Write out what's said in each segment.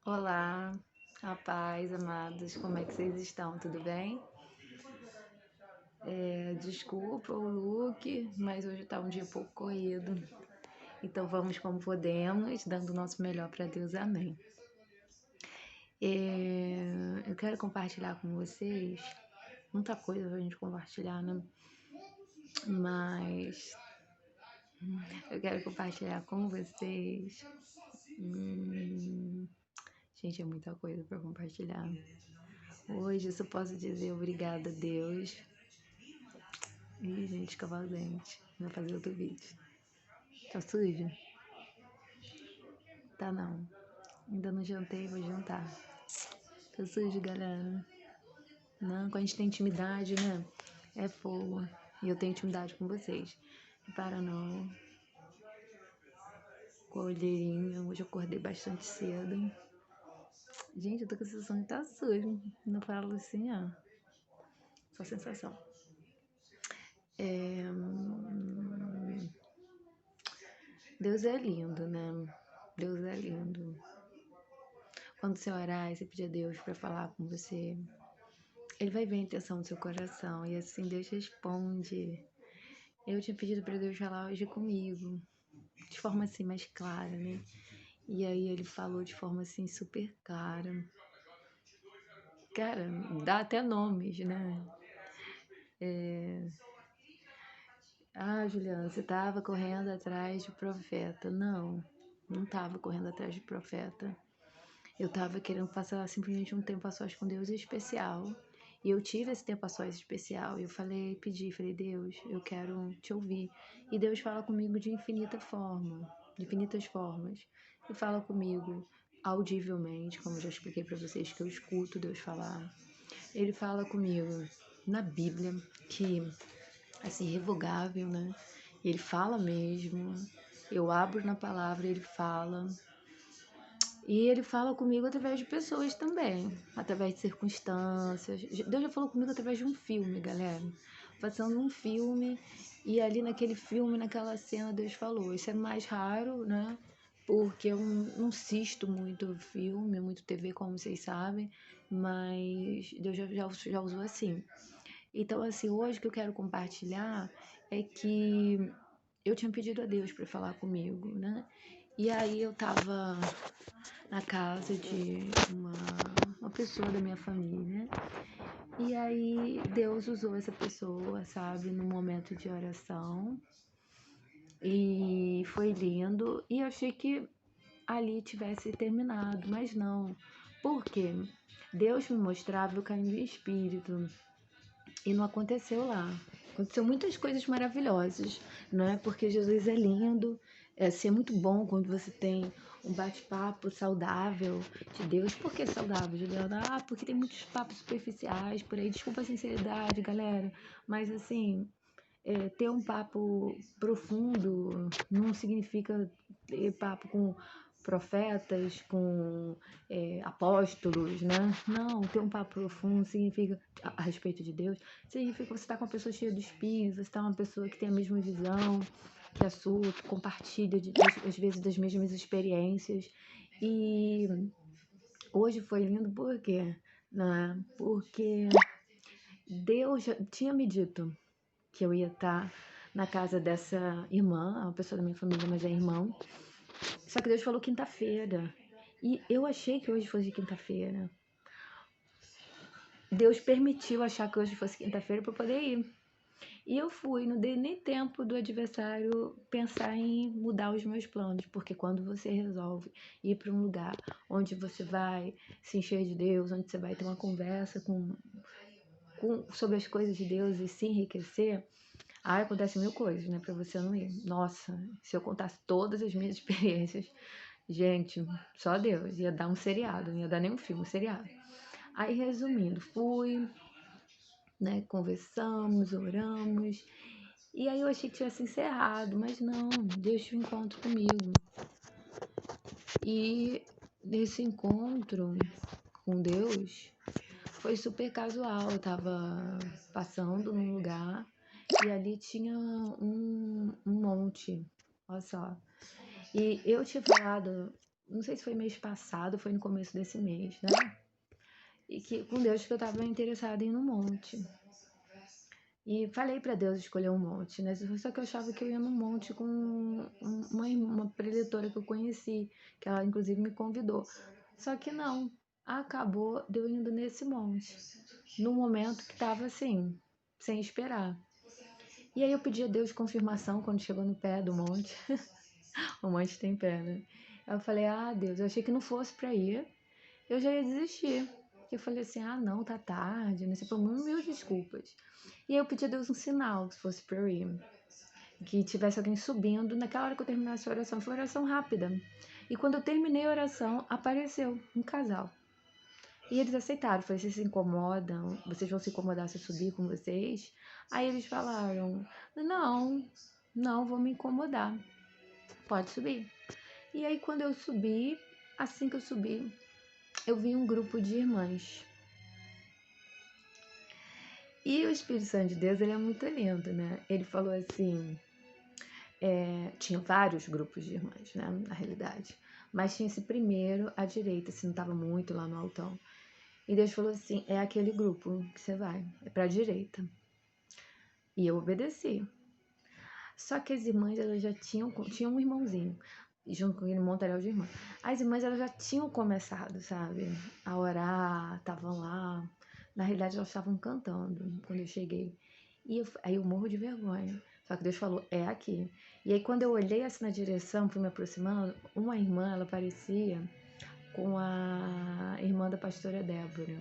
Olá, a paz, amados, como é que vocês estão? Tudo bem? Desculpa o look, mas hoje tá um dia pouco corrido. Então vamos como podemos, dando o nosso melhor para Deus, amém. Eu quero compartilhar com vocês muita coisa pra gente compartilhar, né? Mas eu quero compartilhar com vocês. Gente, é muita coisa para compartilhar. Hoje eu só posso dizer obrigada a Deus. Ih, gente, escovar dente. Vou fazer outro vídeo. Tá sujo? Tá não. Ainda não jantei, vou jantar. Tá sujo, galera? Não, quando a gente tem intimidade, né? É fogo. E eu tenho intimidade com vocês. Repara não. Com a olheirinha. Hoje eu acordei bastante cedo. Gente, eu tô com a sensação de tá sujo. Não falo assim, ó. Só sensação. Deus é lindo, né? Deus é lindo. Quando você orar e você pedir a Deus pra falar com você, Ele vai ver a intenção do seu coração e assim Deus responde. Eu tinha pedido para Deus falar hoje comigo, de forma assim mais clara, né? E aí ele falou de forma assim super clara. Cara, dá até nomes, né? Juliana, você tava correndo atrás de profeta. Não tava correndo atrás de profeta. Eu tava querendo passar simplesmente um tempo a sós com Deus especial. E eu tive esse tempo a sós especial. E eu falei, Deus, eu quero te ouvir. E Deus fala comigo de infinitas formas. E fala comigo audivelmente, como eu já expliquei para vocês, que eu escuto Deus falar. Ele fala comigo na Bíblia, que assim, irrevogável, né? Ele fala mesmo. Eu abro na palavra, ele fala. E ele fala comigo através de pessoas também, através de circunstâncias. Deus já falou comigo através de um filme, galera. Passando um filme, e ali naquele filme, naquela cena, Deus falou. Isso é mais raro, né? Porque eu não assisto muito filme, muito TV, como vocês sabem, mas Deus já usou assim. Então, assim, hoje o que eu quero compartilhar é que eu tinha pedido a Deus para falar comigo, né? E aí eu tava na casa de uma pessoa da minha família. E aí Deus usou essa pessoa, sabe, no momento de oração. E foi lindo. E eu achei que ali tivesse terminado, mas não. Por quê? Deus me mostrava o caminho do Espírito. E não aconteceu lá. Aconteceu muitas coisas maravilhosas, não é? Porque Jesus é lindo, assim, é muito bom quando você tem um bate-papo saudável de Deus. Por que saudável, Juliana? Porque tem muitos papos superficiais por aí. Desculpa a sinceridade, galera, mas assim, ter um papo profundo não significa ter papo com profetas, com apóstolos, né? Não, ter um papo profundo significa, a respeito de Deus, significa você estar com uma pessoa cheia do Espírito, você estar com uma pessoa que tem a mesma visão que a sua, que compartilha, às vezes, das mesmas experiências. E hoje foi lindo por quê? Né? Porque Deus já tinha me dito que eu ia estar na casa dessa irmã, uma pessoa da minha família, mas é irmão. Só que Deus falou quinta-feira. E eu achei que hoje fosse quinta-feira. Deus permitiu achar que hoje fosse quinta-feira para eu poder ir. E eu fui, não dei nem tempo do adversário pensar em mudar os meus planos, porque quando você resolve ir para um lugar onde você vai se encher de Deus, onde você vai ter uma conversa sobre as coisas de Deus e se enriquecer, acontece mil coisas, né, pra você não ir. Nossa, se eu contasse todas as minhas experiências, gente, só Deus, ia dar um seriado, não ia dar nem um filme, um seriado. Aí, resumindo, fui, né, conversamos, oramos, e aí eu achei que tivesse encerrado, mas não, Deus tinha um encontro comigo. E nesse encontro com Deus, foi super casual, eu tava passando num lugar e ali tinha um monte, olha só. E eu tinha falado não sei se foi mês passado, foi no começo desse mês, né? E que com Deus que eu tava interessada em ir no monte. E falei pra Deus escolher um monte, né? Só que eu achava que eu ia num monte com uma preletora que eu conheci, que ela inclusive me convidou. Só que não, acabou de eu indo nesse monte, no momento que tava assim, sem esperar. E aí eu pedi a Deus confirmação quando chegou no pé do monte. O monte tem pé, né? Eu falei, ah, Deus, eu achei que não fosse pra ir, eu já ia desistir. Eu falei assim, ah, não, tá tarde, né? Você foi mil desculpas. E aí eu pedi a Deus um sinal, que fosse pra eu ir. Que tivesse alguém subindo. Naquela hora que eu terminasse a oração, foi uma oração rápida. E quando eu terminei a oração, apareceu um casal. E eles aceitaram. Falei, vocês se incomodam? Vocês vão se incomodar se eu subir com vocês? Aí eles falaram, não vou me incomodar. Pode subir. E aí quando eu subi, assim que eu subi, eu vi um grupo de irmãs. E o Espírito Santo de Deus, ele é muito lindo, né? Ele falou assim, tinha vários grupos de irmãs, né, na realidade. Mas tinha esse primeiro à direita, assim, não estava muito lá no altão. E Deus falou assim, é aquele grupo que você vai, é pra direita. E eu obedeci. Só que as irmãs, elas já tinham um irmãozinho, junto com aquele montaréu de irmãs. As irmãs, elas já tinham começado, sabe, a orar, estavam lá. Na realidade, elas estavam cantando quando eu cheguei. E aí eu morro de vergonha. Só que Deus falou, é aqui. E aí quando eu olhei assim na direção, fui me aproximando, uma irmã, ela parecia com a irmã da pastora Débora,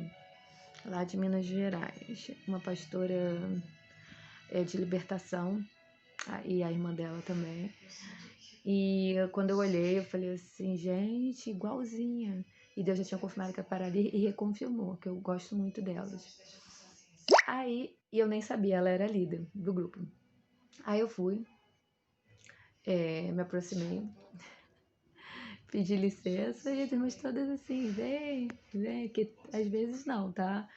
lá de Minas Gerais. Uma pastora de libertação, e a irmã dela também. E quando eu olhei, eu falei assim, gente, igualzinha. E Deus já tinha confirmado que ia parar ali e reconfirmou, que eu gosto muito delas. Aí, e eu nem sabia, ela era líder do grupo. Aí eu fui, me aproximei, pedi licença e as irmãs todas assim, vem, que às vezes não, tá?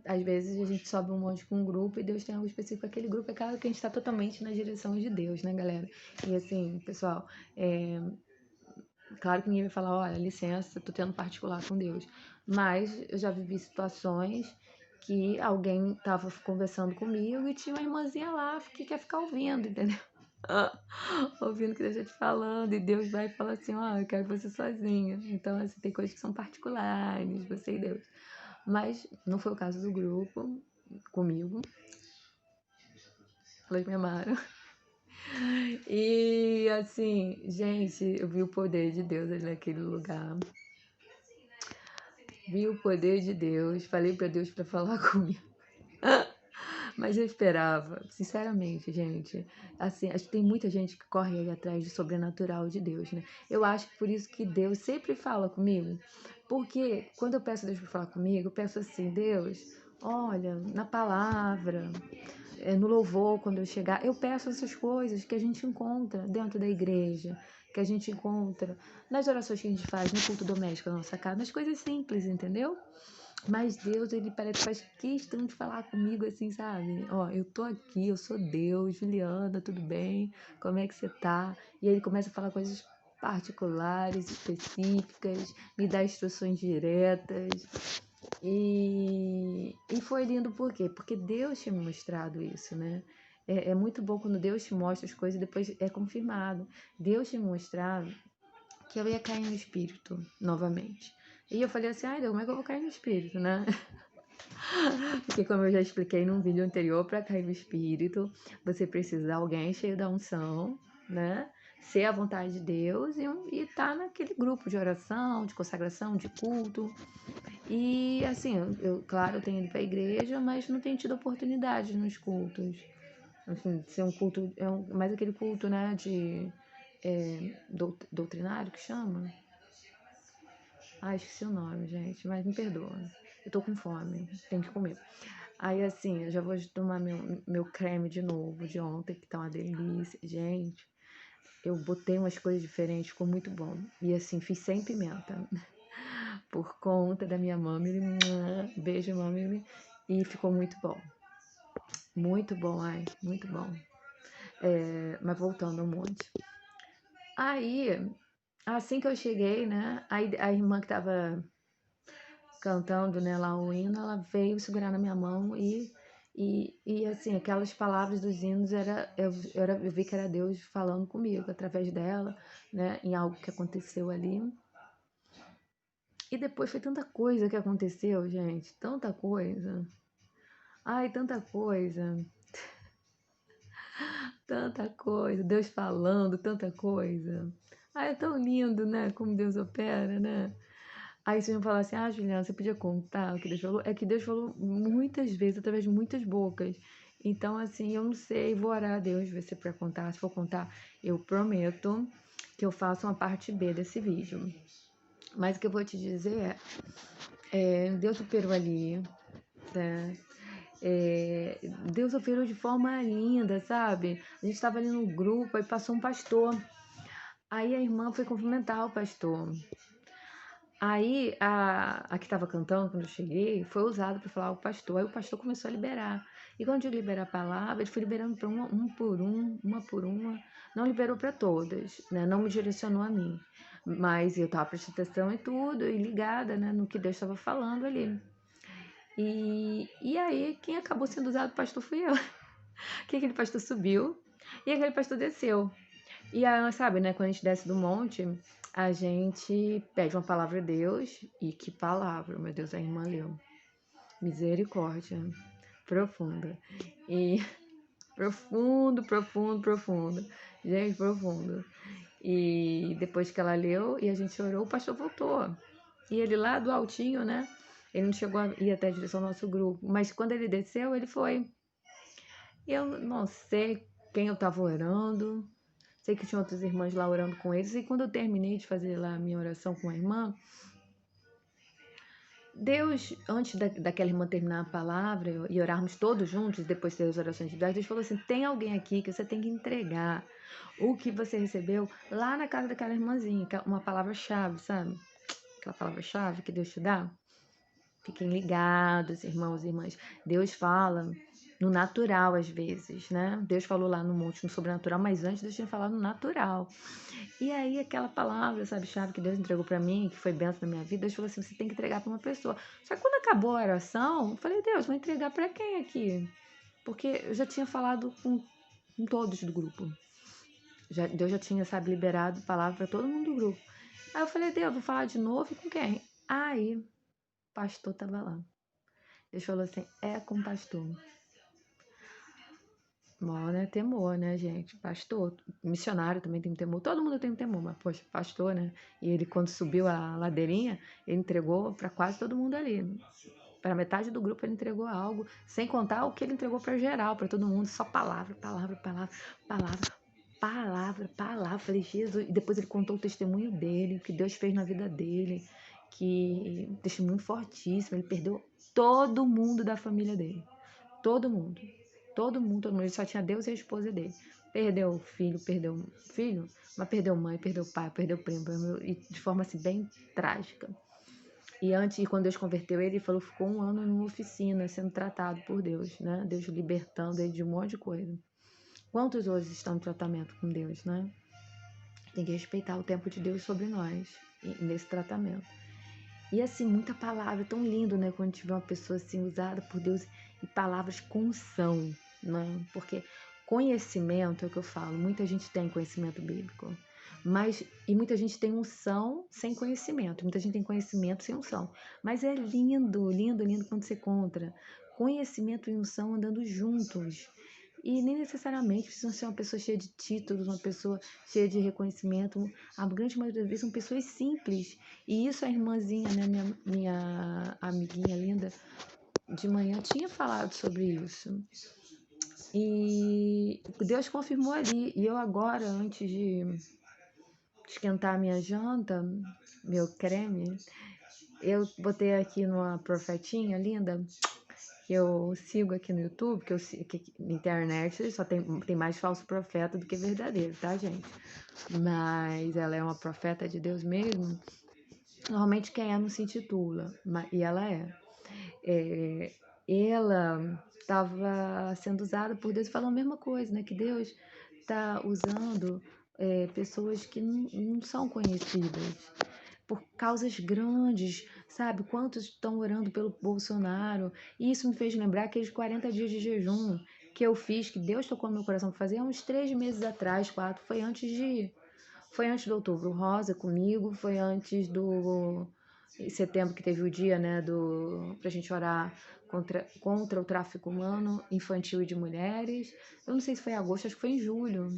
Às vezes a gente sobe um monte com um grupo e Deus tem algo específico com aquele grupo, é claro que a gente tá totalmente na direção de Deus, né, galera? E assim, pessoal, claro que ninguém vai falar, olha, licença, tô tendo particular com Deus. Mas eu já vivi situações que alguém tava conversando comigo e tinha uma irmãzinha lá que quer ficar ouvindo, entendeu? Ouvindo o que Deus está te falando, e Deus vai e fala assim, ó, eu quero você sozinha. Então, assim, tem coisas que são particulares, você e Deus. Mas não foi o caso do grupo, comigo. Elas me amaram. E, assim, gente, eu vi o poder de Deus ali naquele lugar. Vi o poder de Deus, falei para Deus para falar comigo. Mas eu esperava, sinceramente, gente. Assim, acho que tem muita gente que corre aí atrás do sobrenatural de Deus, né? Eu acho que por isso que Deus sempre fala comigo. Porque quando eu peço a Deus para falar comigo, eu peço assim, Deus, olha, na palavra, no louvor, quando eu chegar, eu peço essas coisas que a gente encontra dentro da igreja, que a gente encontra nas orações que a gente faz no culto doméstico da nossa casa, nas coisas simples, entendeu? Mas Deus, ele parece que faz questão de falar comigo assim, sabe? Ó, eu tô aqui, eu sou Deus, Juliana, tudo bem? Como é que você tá? E ele começa a falar coisas particulares, específicas, me dá instruções diretas. E foi lindo por quê? Porque Deus tinha me mostrado isso, né? É muito bom quando Deus te mostra as coisas e depois é confirmado. Deus tinha me mostrado que eu ia cair no espírito novamente. E eu falei assim, ai Deus, como é que eu vou cair no espírito, né? Porque como eu já expliquei num vídeo anterior, para cair no espírito, você precisa de alguém cheio da unção, né? Ser a vontade de Deus e estar naquele grupo de oração, de consagração, de culto. E assim, claro, eu tenho ido para a igreja, mas não tenho tido oportunidade nos cultos. Assim, ser um culto, mais aquele culto, né, de doutrinário que chama? Ah, esqueci o nome, gente, mas me perdoa. Eu tô com fome, tenho que comer. Aí, assim, eu já vou tomar meu creme de novo, de ontem, que tá uma delícia. Gente, eu botei umas coisas diferentes, ficou muito bom. E, assim, fiz sem pimenta, por conta da minha mami. Beijo, mami. E ficou muito bom. Muito bom, ai, muito bom. Mas voltando ao monte. Aí, Assim que eu cheguei, né, aí a irmã que estava cantando, né, lá o hino, ela veio segurar na minha mão e assim, aquelas palavras dos hinos eu vi que era Deus falando comigo através dela, né, em algo que aconteceu ali. E depois foi tanta coisa que aconteceu, gente, tanta coisa. Ai, tanta coisa, Deus falando, tanta coisa. Ai, é tão lindo, né, como Deus opera, né? Aí você me falar assim, ah, Juliana, você podia contar o que Deus falou? É que Deus falou muitas vezes, através de muitas bocas. Então, assim, eu não sei, vou orar a Deus, ver se é pra contar. Se for contar, eu prometo que eu faço uma parte B desse vídeo. Mas o que eu vou te dizer Deus operou ali, né? Deus operou de forma linda, sabe? A gente estava ali no grupo, aí passou um pastor. Aí a irmã foi cumprimentar o pastor. Aí a que estava cantando quando eu cheguei foi usada para falar o pastor. Aí o pastor começou a liberar. E quando eu liberar a palavra, ele foi liberando para um por uma por uma. Não liberou para todas, né? Não me direcionou a mim. Mas eu estava prestando atenção em tudo e ligada, né, no que Deus estava falando ali. E aí, quem acabou sendo usado pastor fui eu. Que aquele pastor subiu e aquele pastor desceu. E aí, sabe, né, quando a gente desce do monte, a gente pede uma palavra a Deus. E que palavra, meu Deus, a irmã leu. Misericórdia. Profunda. E profundo, profundo, profundo. Gente, profundo. E depois que ela leu e a gente orou, o pastor voltou. E ele lá do altinho, né? Ele não chegou a ir até a direção do nosso grupo. Mas quando ele desceu, ele foi. Eu não sei quem eu estava orando. Sei que tinha outras irmãs lá orando com eles. E quando eu terminei de fazer lá a minha oração com a irmã, Deus, antes daquela irmã terminar a palavra e orarmos todos juntos, depois das orações individuais, Deus falou assim: tem alguém aqui que você tem que entregar o que você recebeu lá na casa daquela irmãzinha, uma palavra-chave, sabe? Aquela palavra-chave que Deus te dá. Fiquem ligados, irmãos e irmãs. Deus fala no natural às vezes, né? Deus falou lá no monte, no sobrenatural, mas antes Deus tinha falado no natural. E aí aquela palavra, sabe, chave que Deus entregou para mim, que foi bênção na minha vida, Deus falou assim, você tem que entregar para uma pessoa. Só que quando acabou a oração, eu falei, Deus, vou entregar para quem aqui? Porque eu já tinha falado com todos do grupo. Deus já tinha, sabe, liberado palavra para todo mundo do grupo. Aí eu falei, Deus, vou falar de novo com quem? Aí, o pastor tava lá. Deus falou assim, é com o pastor. Mó, né? Temor, né, gente? Pastor, missionário também tem temor. Todo mundo tem temor, mas, poxa, pastor, né? E ele, quando subiu a ladeirinha, ele entregou para quase todo mundo ali. Para metade do grupo, ele entregou algo, sem contar o que ele entregou para geral, para todo mundo. Só palavra, palavra, palavra, palavra, palavra, palavra. Falei, Jesus. E depois ele contou o testemunho dele, o que Deus fez na vida dele, que testemunho fortíssimo. Ele perdeu todo mundo da família dele. Todo mundo. Todo mundo, todo mundo. Ele só tinha Deus e a esposa dele. Perdeu o filho, mas perdeu mãe, perdeu pai, perdeu primo, e de forma assim bem trágica. E antes, quando Deus converteu ele, falou que ficou um ano numa oficina sendo tratado por Deus, né? Deus libertando ele de um monte de coisa. Quantos hoje estão em tratamento com Deus, né? Tem que respeitar o tempo de Deus sobre nós nesse tratamento. E assim, muita palavra, tão lindo, né? Quando tiver uma pessoa assim usada por Deus e palavras com unção, né? Porque conhecimento é o que eu falo, muita gente tem conhecimento bíblico, mas e muita gente tem unção sem conhecimento, muita gente tem conhecimento sem unção. Mas é lindo, lindo, lindo quando você encontra conhecimento e unção andando juntos. E nem necessariamente precisam ser uma pessoa cheia de títulos, uma pessoa cheia de reconhecimento. A grande maioria das vezes são pessoas simples. E isso a irmãzinha, né, minha amiguinha linda, de manhã tinha falado sobre isso. E Deus confirmou ali. E eu agora, antes de esquentar a minha janta, meu creme, eu botei aqui numa profetinha linda que eu sigo aqui no YouTube, que na internet só tem mais falso profeta do que verdadeiro, tá, gente? Mas ela é uma profeta de Deus mesmo. Normalmente quem é não se intitula, e ela é. Ela estava sendo usada por Deus e falou a mesma coisa, né? Que Deus está usando pessoas que não são conhecidas, por causas grandes, sabe? Quantos estão orando pelo Bolsonaro? E isso me fez lembrar aqueles 40 dias de jejum que eu fiz, que Deus tocou no meu coração para fazer há uns 3 meses atrás, 4. Foi antes do Outubro Rosa comigo, foi antes do setembro que teve o dia, né, pra gente orar contra o tráfico humano, infantil e de mulheres. Eu não sei se foi em agosto, acho que foi em julho,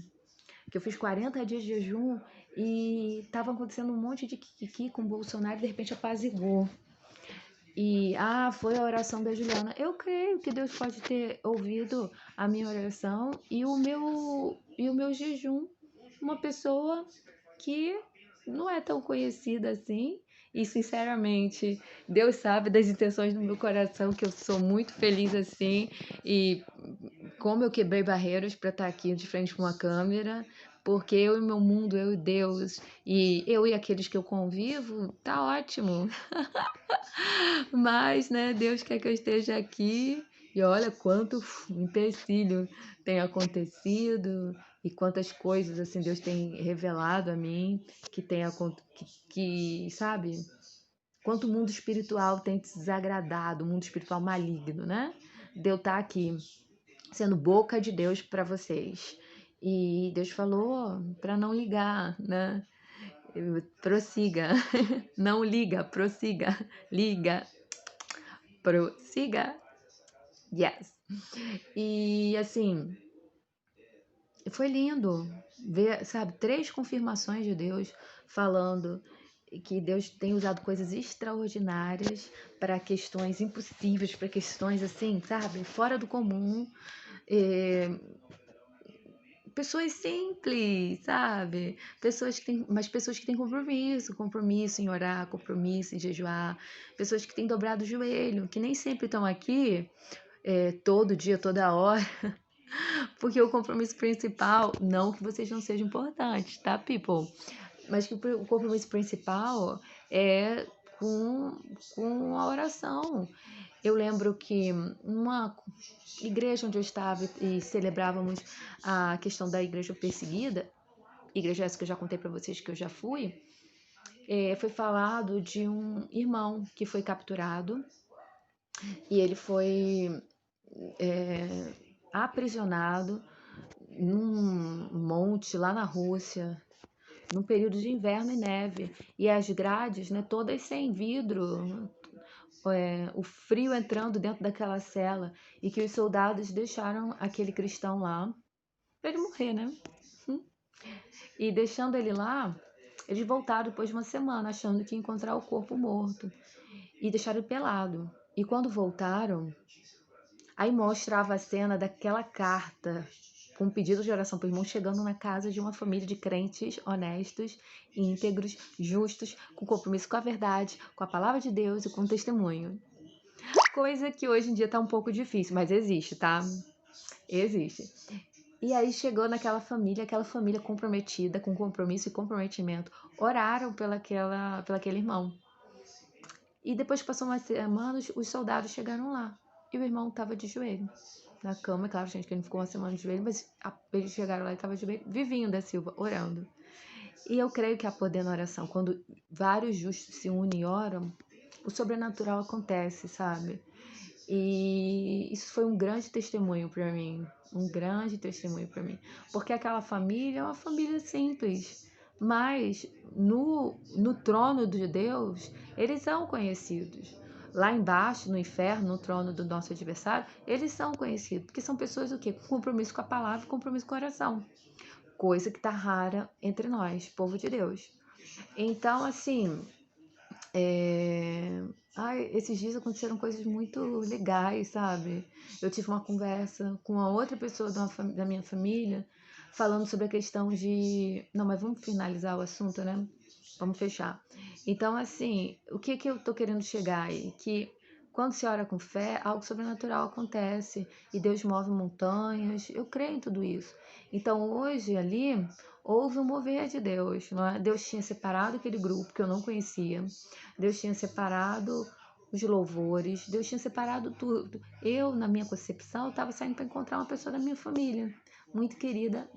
que eu fiz 40 dias de jejum e tava acontecendo um monte de kikiki com o Bolsonaro e de repente apazigou. E, foi a oração da Juliana. Eu creio que Deus pode ter ouvido a minha oração e o meu jejum. Uma pessoa que não é tão conhecida assim. E, sinceramente, Deus sabe das intenções do meu coração, que eu sou muito feliz assim. E como eu quebrei barreiras para estar aqui de frente com uma câmera, porque eu e meu mundo, eu e Deus, e eu e aqueles que eu convivo, tá ótimo. Mas, né, Deus quer que eu esteja aqui. E olha quanto empecilho tem acontecido e quantas coisas assim Deus tem revelado a mim que sabe, quanto o mundo espiritual tem desagradado, o mundo espiritual maligno, né? De eu estar aqui sendo boca de Deus para vocês. E Deus falou para não ligar, né? Prossiga. Não liga, prossiga. Liga, prossiga. Yes. E assim, foi lindo ver, sabe, 3 confirmações de Deus falando que Deus tem usado coisas extraordinárias para questões impossíveis, para questões assim, sabe, fora do comum. É, pessoas simples, sabe? Pessoas que têm compromisso em orar, compromisso em jejuar, pessoas que têm dobrado o joelho, que nem sempre estão aqui todo dia, toda hora, porque o compromisso principal, não que vocês não sejam importantes, tá, people? Mas que o compromisso principal é com a oração. Eu lembro que uma igreja onde eu estava e celebrávamos a questão da igreja perseguida, igreja essa que eu já contei para vocês que eu já fui, foi falado de um irmão que foi capturado e ele foi aprisionado num monte lá na Rússia, num período de inverno e neve, e as grades, né, todas sem vidro, o frio entrando dentro daquela cela, e que os soldados deixaram aquele cristão lá para ele morrer, né? E deixando ele lá, eles voltaram depois de uma semana, achando que ia encontrar o corpo morto, e deixaram ele pelado. E quando voltaram, aí mostrava a cena daquela carta com um pedido de oração para o irmão chegando na casa de uma família de crentes honestos, íntegros, justos, com compromisso com a verdade, com a palavra de Deus e com o testemunho. Coisa que hoje em dia tá um pouco difícil, mas existe, tá? Existe. E aí chegou naquela família, aquela família comprometida, com compromisso e comprometimento, oraram pelaquele irmão. E depois que passou umas semanas, os soldados chegaram lá. E o irmão estava de joelho na cama. Claro, gente, que ele não ficou uma semana de joelho, mas eles chegaram lá e estava de joelho, Vivinho da Silva, orando. E eu creio que há poder na oração. Quando vários justos se unem e oram, o sobrenatural acontece, sabe? E isso foi um grande testemunho para mim. Um grande testemunho para mim. Porque aquela família é uma família simples. Mas no trono de Deus, eles são conhecidos. Lá embaixo, no inferno, no trono do nosso adversário, eles são conhecidos. Porque são pessoas o quê? Com compromisso com a palavra, compromisso com a oração. Coisa que tá rara entre nós, povo de Deus. Então, assim, esses dias aconteceram coisas muito legais, sabe? Eu tive uma conversa com uma outra pessoa da minha família, falando sobre a questão de. Não, mas vamos finalizar o assunto, né? Vamos fechar. Então, assim, o que eu tô querendo chegar aí? Que quando se ora com fé, algo sobrenatural acontece e Deus move montanhas. Eu creio em tudo isso. Então, hoje ali, houve um mover de Deus, não é? Deus tinha separado aquele grupo que eu não conhecia. Deus tinha separado os louvores, Deus tinha separado tudo. Eu, na minha concepção, estava saindo para encontrar uma pessoa da minha família, muito querida,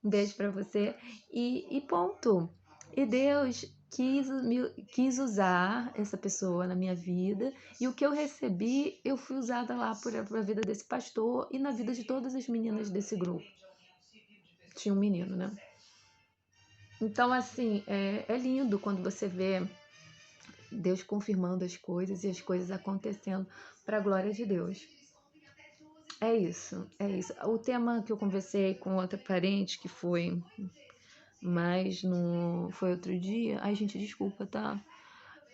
Um beijo para você e ponto. E Deus quis usar essa pessoa na minha vida, e o que eu recebi, eu fui usada lá para a vida desse pastor e na vida de todas as meninas desse grupo. Tinha um menino, né? Então, assim, é lindo quando você vê Deus confirmando as coisas e as coisas acontecendo para a glória de Deus. É isso, é isso. O tema que eu conversei com outra parente, que foi mais no... foi outro dia. Ai, gente, desculpa, tá?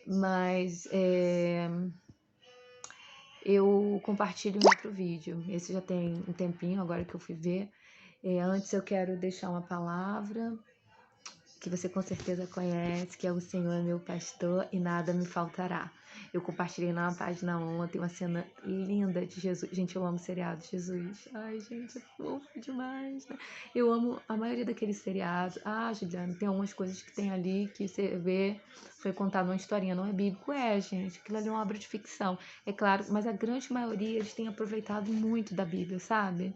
Mas eu compartilho em outro vídeo. Esse já tem um tempinho, agora que eu fui ver. Antes eu quero deixar uma palavra que você com certeza conhece, que é o Senhor é meu pastor e nada me faltará. Eu compartilhei na página ontem uma cena linda de Jesus. Gente, eu amo seriado de Jesus. Ai, gente, é fofo demais, né? Eu amo a maioria daqueles seriados. Ah, Juliana, tem algumas coisas que tem ali que você vê, foi contado uma historinha, não é bíblico. Gente, aquilo ali é uma obra de ficção. É claro, mas a grande maioria, eles têm aproveitado muito da Bíblia, sabe?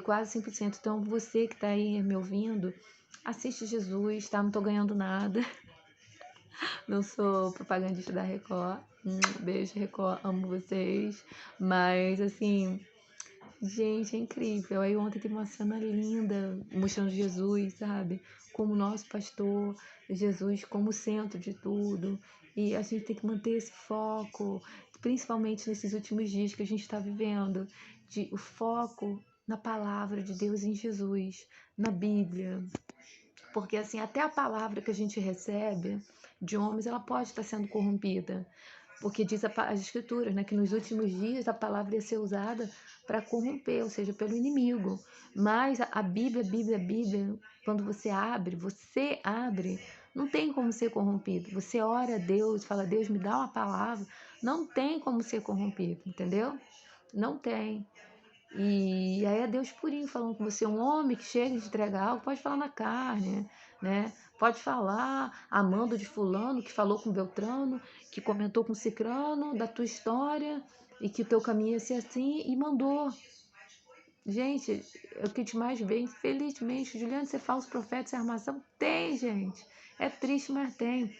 Quase 100%. Então, você que tá aí me ouvindo, assiste Jesus, tá? Não tô ganhando nada. Não sou propagandista da Record. Beijo, Record, amo vocês. Mas, assim, gente, é incrível. Aí ontem teve uma cena linda mostrando Jesus, sabe? Como nosso pastor, Jesus como centro de tudo. E a gente tem que manter esse foco, principalmente nesses últimos dias que a gente está vivendo, o foco na palavra de Deus em Jesus, na Bíblia. Porque assim, até a palavra que a gente recebe de homens, ela pode estar sendo corrompida. Porque diz as escrituras, né, que nos últimos dias a palavra ia ser usada para corromper, ou seja, pelo inimigo. Mas a Bíblia, quando você abre, não tem como ser corrompido. Você ora a Deus, fala, Deus, me dá uma palavra, não tem como ser corrompido, entendeu? Não tem. E aí é Deus purinho falando com você, um homem que chega de entregar algo, pode falar na carne, né? Pode falar, amando de fulano, que falou com Beltrano, que comentou com Cicrano da tua história, e que o teu caminho ia ser assim, e mandou. Gente, é o que te mais vê, infelizmente, Juliana, você falso profeta, você é armação? Tem, gente. É triste, mas tem.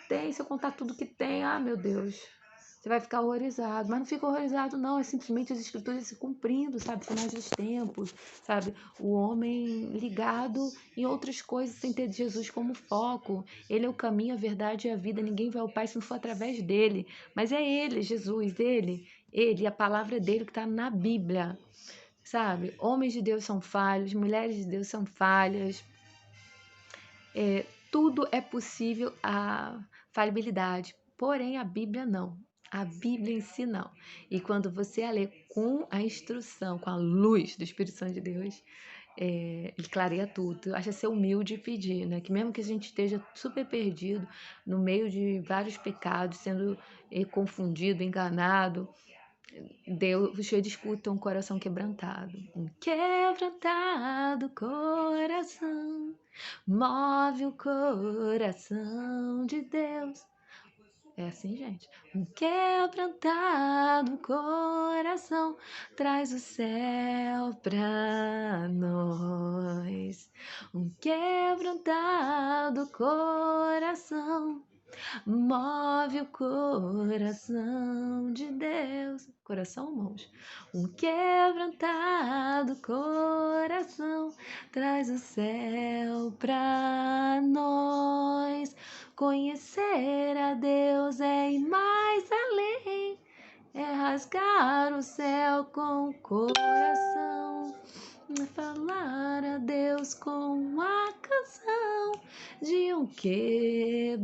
Tem, se eu contar tudo que tem, ah, meu Deus, você vai ficar horrorizado. Mas não fica horrorizado, não. É simplesmente as escrituras se cumprindo, sabe? Finais dos tempos, sabe? O homem ligado em outras coisas sem ter Jesus como foco. Ele é o caminho, a verdade e a vida. Ninguém vai ao Pai se não for através dele. Mas é ele, Jesus, ele, a palavra dele que está na Bíblia, sabe? Homens de Deus são falhos, mulheres de Deus são falhas. Tudo é possível a falibilidade, porém a Bíblia não. A Bíblia em si não. E quando você a lê com a instrução, com a luz do Espírito Santo de Deus, ele clareia tudo. Acha ser humilde e pedir, né? Que mesmo que a gente esteja super perdido, no meio de vários pecados, sendo confundido, enganado, Deus escuta um coração quebrantado. Um quebrantado coração move o coração de Deus. É assim, gente. Um quebrantado coração traz o céu pra nós. Um quebrantado coração move o coração de Deus. Coração ou mãos? Um quebrantado coração traz o céu pra nós. Conhecer a Deus é ir mais além, é rasgar o céu com o coração, é falar a Deus com a canção de um quebrantado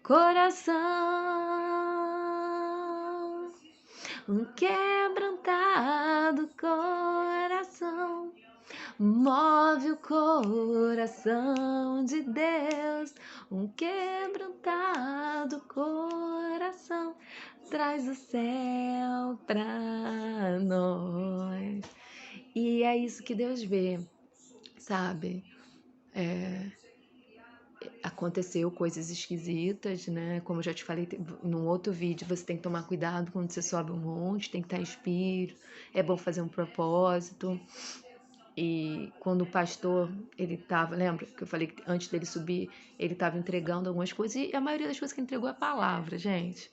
coração. Um quebrantado coração move o coração de Deus. Um quebrantado coração traz o céu pra nós. E é isso que Deus vê, sabe? aconteceu coisas esquisitas, né? Como eu já te falei num outro vídeo, você tem que tomar cuidado quando você sobe um monte, tem que estar em espírito, é bom fazer um propósito. E quando o pastor, ele tava, lembra que eu falei que antes dele subir, ele estava entregando algumas coisas, e a maioria das coisas que ele entregou é palavra, gente.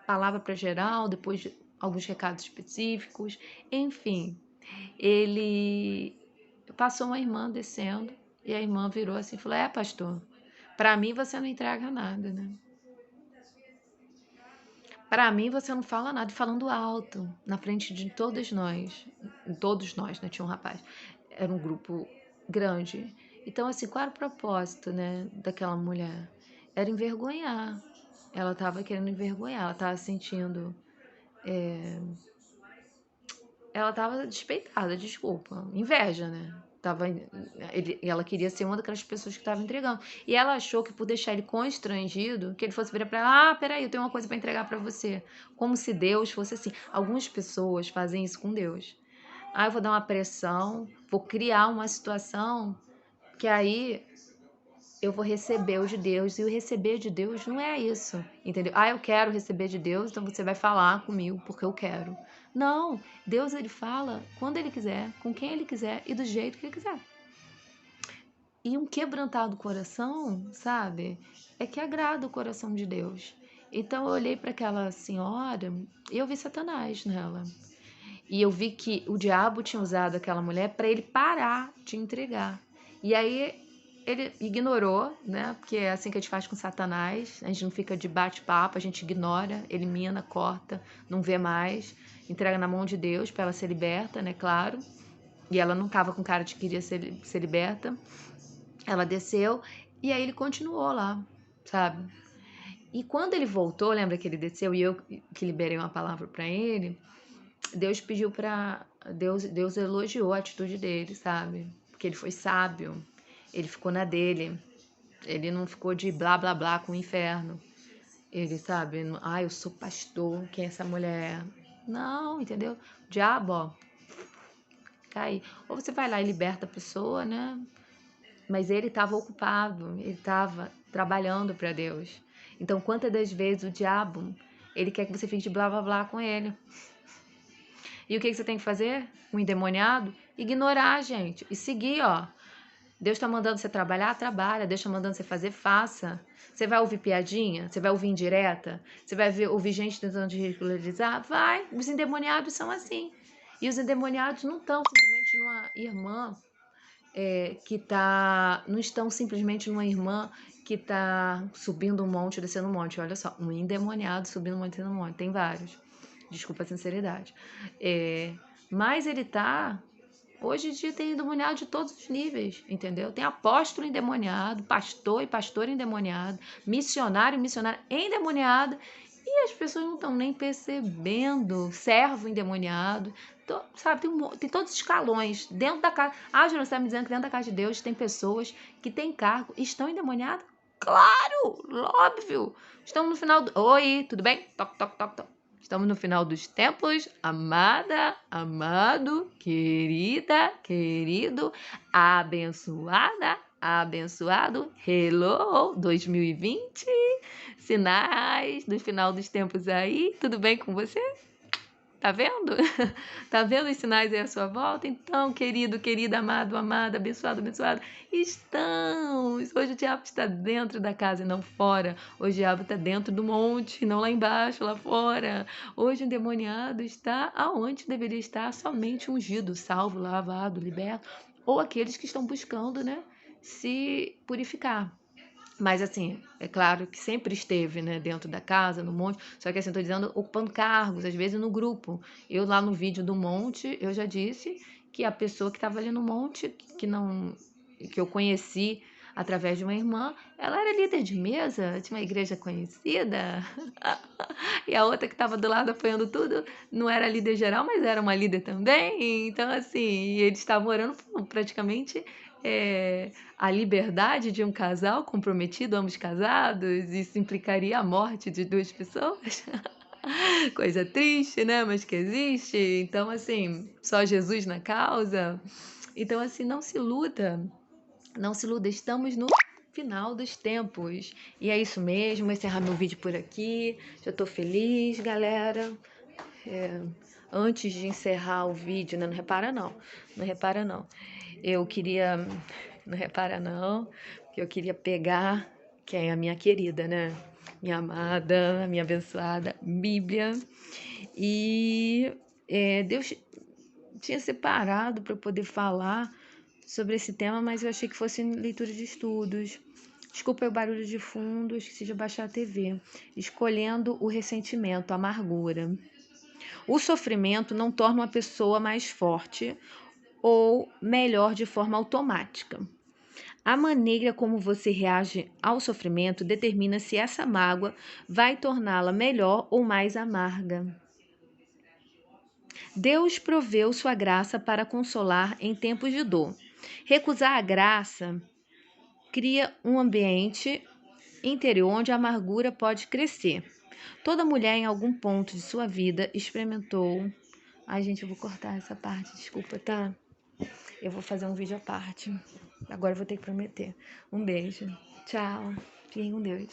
Palavra para geral, depois alguns recados específicos, enfim. Ele passou uma irmã descendo, e a irmã virou assim e falou: pastor, para mim você não entrega nada, né? Para mim você não fala nada, falando alto, na frente de todos nós, né? Tinha um rapaz, era um grupo grande. Então, assim, qual era o propósito, né, daquela mulher? Era envergonhar. Ela estava querendo envergonhar, ela estava sentindo. Ela estava despeitada, desculpa. Inveja, né? Ela queria ser uma daquelas pessoas que estava entregando. E ela achou que por deixar ele constrangido, que ele fosse virar para ela: peraí, eu tenho uma coisa para entregar para você. Como se Deus fosse assim. Algumas pessoas fazem isso com Deus. Eu vou dar uma pressão, vou criar uma situação que aí eu vou receber o de Deus. E o receber de Deus não é isso, entendeu? Eu quero receber de Deus, então você vai falar comigo porque eu quero. Não, Deus ele fala quando ele quiser, com quem ele quiser e do jeito que ele quiser. E um quebrantado coração, sabe, é que agrada o coração de Deus. Então eu olhei para aquela senhora e eu vi Satanás nela. E eu vi que o diabo tinha usado aquela mulher para ele parar de entregar. E aí ele ignorou, né? Porque é assim que a gente faz com Satanás. A gente não fica de bate-papo, a gente ignora, elimina, corta, não vê mais, entrega na mão de Deus para ela ser liberta, né? Claro. E ela não estava com cara de que queria ser liberta. Ela desceu e aí ele continuou lá, sabe? E quando ele voltou, lembra que ele desceu e eu que liberei uma palavra para ele? Deus pediu para Deus elogiou a atitude dele, sabe? Porque ele foi sábio. Ele ficou na dele. Ele não ficou de blá blá blá com o inferno. Ele, sabe, eu sou pastor, quem é essa mulher? Não, entendeu? Diabo, ó, cai. Ou você vai lá e liberta a pessoa, né? Mas ele estava ocupado, ele estava trabalhando para Deus. Então, quantas das vezes o diabo, ele quer que você fique de blá blá blá com ele? E o que você tem que fazer? Um endemoniado? Ignorar, gente. E seguir, ó. Deus está mandando você trabalhar? Trabalha. Deus está mandando você fazer? Faça. Você vai ouvir piadinha? Você vai ouvir indireta? Você vai ouvir gente tentando te ridicularizar? Vai. Os endemoniados são assim. E os endemoniados não estão simplesmente numa irmã que tá... Não estão simplesmente numa irmã que está subindo um monte, descendo um monte. Olha só, um endemoniado subindo um monte, descendo um monte. Tem vários. Desculpa a sinceridade. Mas ele tá... Hoje em dia tem endemoniado de todos os níveis, entendeu? Tem apóstolo endemoniado, pastor e pastor endemoniado, missionário e missionária endemoniada, e as pessoas não estão nem percebendo, servo endemoniado, sabe? Tem todos os escalões dentro da casa. Júnior, você está me dizendo que dentro da casa de Deus tem pessoas que têm cargo e estão endemoniadas? Claro, óbvio. Estamos no final do... Oi, tudo bem? Toc, toc, toc, toc. Estamos no final dos tempos, amada, amado, querida, querido, abençoada, abençoado. Hello, 2020, sinais do final dos tempos aí, tudo bem com você? Tá vendo? Tá vendo os sinais aí à sua volta? Então, querido, querida, amado, amada, abençoado, abençoado, estamos! Hoje o diabo está dentro da casa e não fora. Hoje o diabo está dentro do monte, não lá embaixo, lá fora. Hoje o endemoniado está aonde deveria estar, somente ungido, salvo, lavado, liberto, ou aqueles que estão buscando, né, se purificar. Mas, assim, é claro que sempre esteve, né, dentro da casa, no monte, só que, assim, estou dizendo, ocupando cargos, às vezes no grupo. Eu, lá no vídeo do monte, eu já disse que a pessoa que estava ali no monte, que eu conheci através de uma irmã, ela era líder de mesa de uma igreja conhecida. E a outra que estava do lado apoiando tudo, não era líder geral, mas era uma líder também. Então, assim, eles estavam orando praticamente a liberdade de um casal comprometido, ambos casados, isso implicaria a morte de duas pessoas. Coisa triste, né? Mas que existe. Então, assim, só Jesus na causa. Então, assim, não se iluda. Não se iluda. Estamos no final dos tempos. E é isso mesmo, vou encerrar meu vídeo por aqui. Já tô feliz, galera. Antes de encerrar o vídeo, né? Não repara não, não repara não. Eu queria, não repara não, que eu queria pegar, quem é a minha querida, né? Minha amada, minha abençoada Bíblia. E Deus tinha separado para eu poder falar sobre esse tema, mas eu achei que fosse leitura de estudos. Desculpa o barulho de fundo, esqueci de baixar a TV. Escolhendo o ressentimento, a amargura. O sofrimento não torna uma pessoa mais forte ou melhor de forma automática. A maneira como você reage ao sofrimento determina se essa mágoa vai torná-la melhor ou mais amarga. Deus proveu sua graça para consolar em tempos de dor. Recusar a graça cria um ambiente interior onde a amargura pode crescer. Toda mulher em algum ponto de sua vida experimentou. Ai, gente, eu vou cortar essa parte, desculpa, tá? Eu vou fazer um vídeo à parte. Agora eu vou ter que prometer. Um beijo. Tchau. Fiquem com Deus.